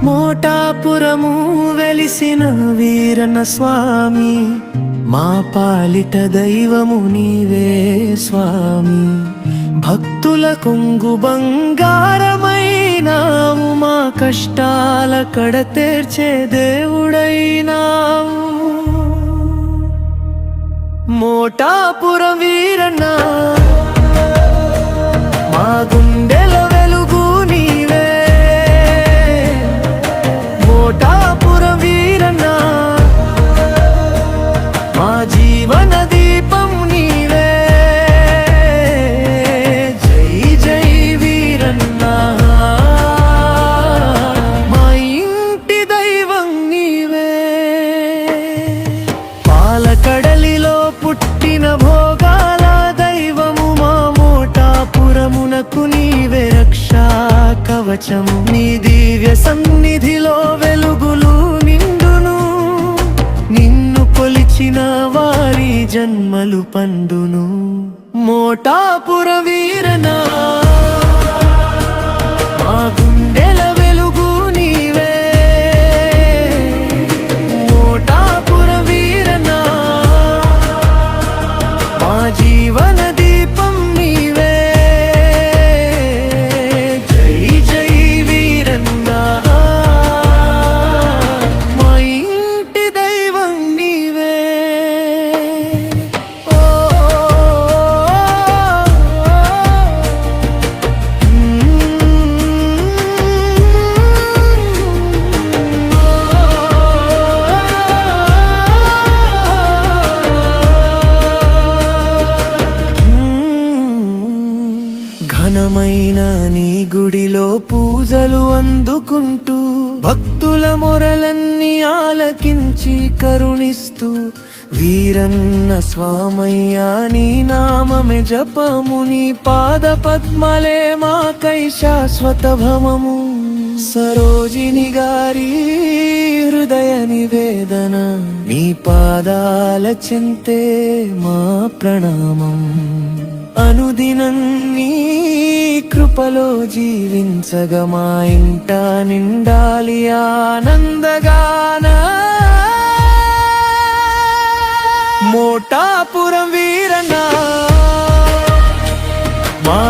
మోటాపురము వెలిసిన వీరన్న స్వామి, మా పాలిట దైవము నీవే స్వామి. భక్తుల కొంగు బంగారమైనావు, మా కష్టాల కడ తీర్చే దేవుడైనావు. మోటాపురం వీరన్న మా గుండెల వెలుగు నీవే. మోటాపురం వీరన్న మా జీవన దీపం నీవే. జై జై వీరన్న మా ఇంటి దైవం నీవే. పాలకడలిలో పుట్టిన భోగాల దైవము మా మోటాపురమునకు నీవే రక్షా కవచము. నీ దివ్య సన్నిధిలో వెలుగులు నిండును, నిన్ను కొలిచిన వారి జన్మలు పండును. మోటాపుర వీరనా మా గుండెల వెలుగు నీవే. మోటాపుర వీరనా మా జీవన దీపం నీవే. జై జై వీరన్నా మా ఇంటి దైవం నీవే. ఘనమైన నీ గుడిలో పూజలు అందుకుంటూ, భక్తుల మొరలన్నీ ఆలకించి కరుణిస్తూ, వీరన్న స్వామయ్య నీ నామమే జపము. నీ పాద పద్మలే మాకై శాశ్వత భమము. సరోజిని గారి హృదయ నివేదన, నీ పాదాల చింతే మా ప్రణామం. అనుదినం నీ కృపలో జీవించగా మా ఇంట నిండాలి ఆనందగాన. మోటాపురం వీరన్నా మా